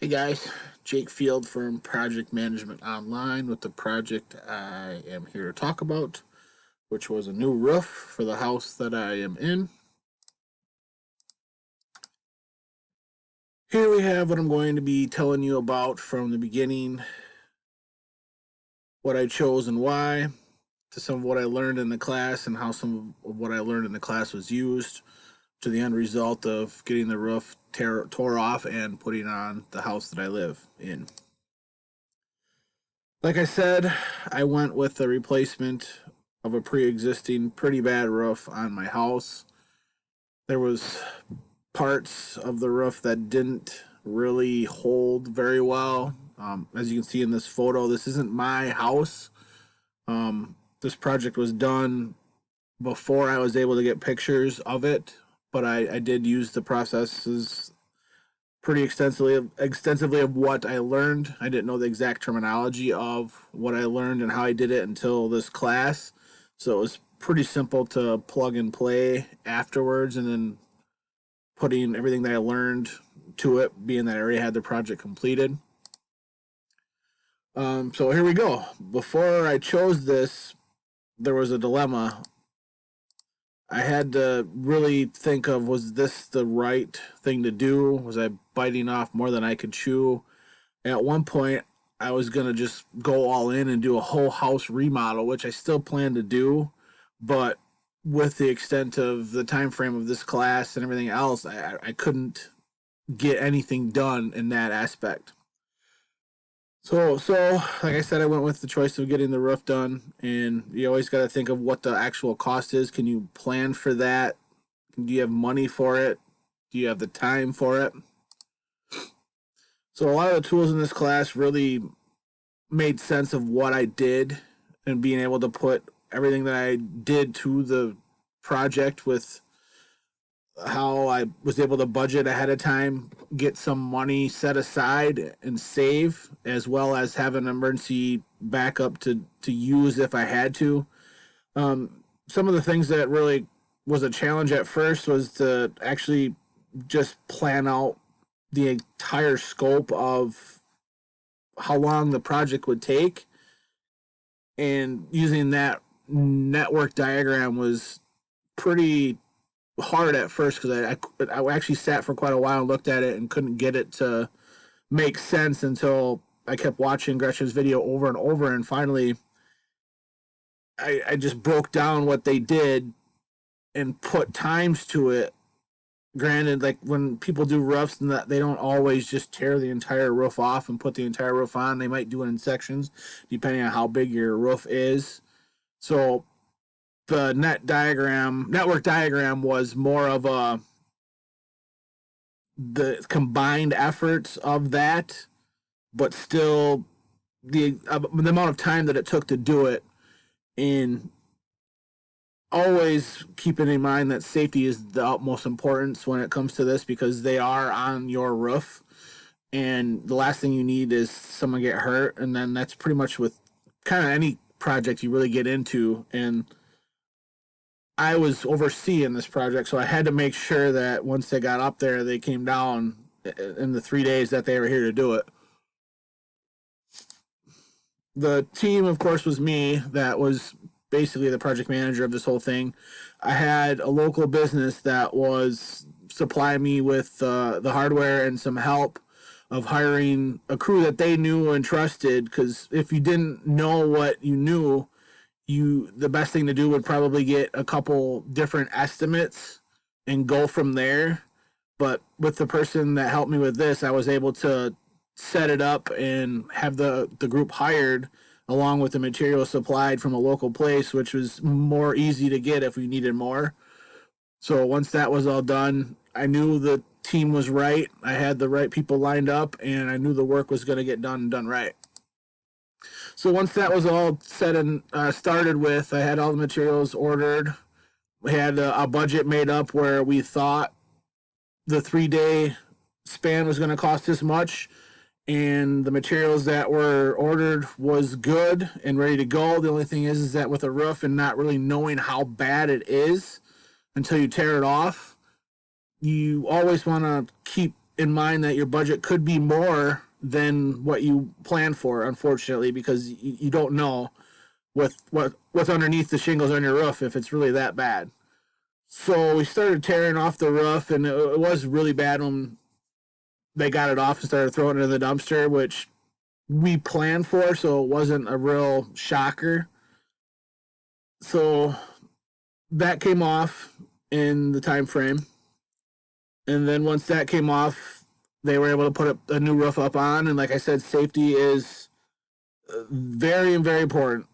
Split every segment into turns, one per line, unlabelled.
Hey guys, Jake Field from Project Management Online with the project I am here to talk about, which was a new roof for the house that I am in. Here we have what I'm going to be telling you about from the beginning, what I chose and why, to some of what I learned in the class and how some of what I learned in the class was used, to the end result of getting the roof tore off and putting on the house that I live in. Like I said, I went with the replacement of a pre-existing pretty bad roof on my house. There was parts of the roof that didn't really hold very well. As you can see in this photo, this isn't my house. This project was done before I was able to get pictures of it, but I did use the processes pretty extensively of what I learned. I didn't know the exact terminology of what I learned and how I did it until this class. So it was pretty simple to plug and play afterwards and then putting everything that I learned to it, being that I already had the project completed. So here we go. Before I chose this, there was a dilemma. I had to really think of, was this the right thing to do? Was I biting off more than I could chew? At one point, I was going to just go all in and do a whole house remodel, which I still plan to do, but with the extent of the time frame of this class and everything else, I couldn't get anything done in that aspect. So like I said, I went with the choice of getting the roof done, and you always got to think of what the actual cost is. Can you plan for that? Do you have money for it? Do you have the time for it? So a lot of the tools in this class really made sense of what I did and being able to put everything that I did to the project with how I was able to budget ahead of time, get some money set aside and save, as well as have an emergency backup to use if I had to. Some of the things that really was a challenge at first was to actually just plan out the entire scope of how long the project would take, and using that network diagram was pretty hard at first because I actually sat for quite a while and looked at it and couldn't get it to make sense until I kept watching Gretchen's video over and over, and finally I just broke down what they did and put times to it. Granted, like when people do roofs, and that they don't always just tear the entire roof off and put the entire roof on. They might do it in sections depending on how big your roof is. So the network diagram was more of the combined efforts of that, but still the amount of time that it took to do it, and always keeping in mind that safety is the utmost importance when it comes to this, because they are on your roof, and the last thing you need is someone get hurt. And then that's pretty much with kind of any project you really get into. And I was overseeing this project, so I had to make sure that once they got up there, they came down in the 3 days that they were here to do it. The team, of course, was me. That was basically the project manager of this whole thing. I had a local business that was supplying me with the hardware and some help of hiring a crew that they knew and trusted. Because if you didn't know what you knew, the best thing to do would probably get a couple different estimates and go from there. But with the person that helped me with this, I was able to set it up and have the group hired along with the material supplied from a local place, which was more easy to get if we needed more. So once that was all done, I knew the team was right. I had the right people lined up, and I knew the work was going to get done and done right. So once that was all set and started with, I had all the materials ordered. We had a budget made up where we thought the 3 day span was going to cost this much, and the materials that were ordered was good and ready to go. The only thing is that with a roof and not really knowing how bad it is until you tear it off, you always want to keep in mind that your budget could be more than what you plan for, unfortunately, because you don't know what's underneath the shingles on your roof if it's really that bad. So we started tearing off the roof, and it was really bad when they got it off and started throwing it in the dumpster, which we planned for, so it wasn't a real shocker. So that came off in the time frame, and then once that came off, they were able to put a new roof up on. And like I said, safety is very, very important.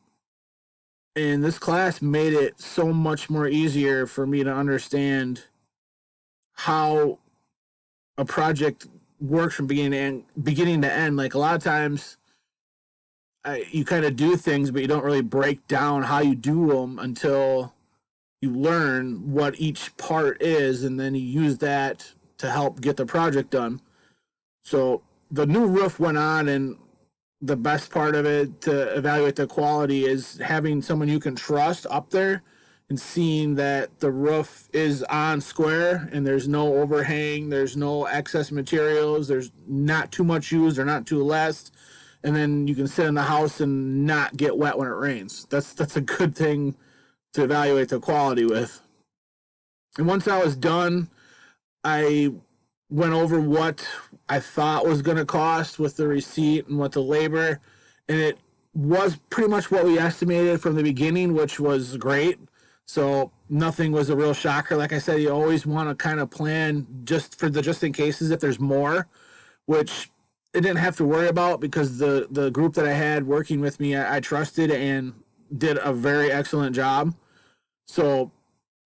And this class made it so much more easier for me to understand how a project works from beginning to end. Like a lot of times, you kind of do things, but you don't really break down how you do them until you learn what each part is, and then you use that to help get the project done. So the new roof went on, and the best part of it to evaluate the quality is having someone you can trust up there and seeing that the roof is on square and there's no overhang, there's no excess materials, there's not too much used or not too less, and then you can sit in the house and not get wet when it rains. That's a good thing to evaluate the quality with. And once I was done, I went over what I thought was going to cost with the receipt and what the labor, and it was pretty much what we estimated from the beginning, which was great. So nothing was a real shocker. Like I said, you always want to kind of plan just in cases if there's more, which I didn't have to worry about because the group that I had working with me, I trusted and did a very excellent job. So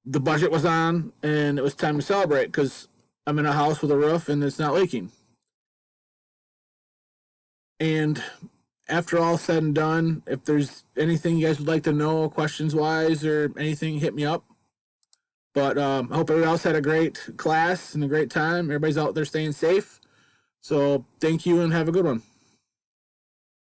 the budget was on, and it was time to celebrate because I'm in a house with a roof and it's not leaking. And after all said and done, if there's anything you guys would like to know, questions wise or anything, hit me up. But I hope everybody else had a great class and a great time. Everybody's out there staying safe. So thank you and have a good one.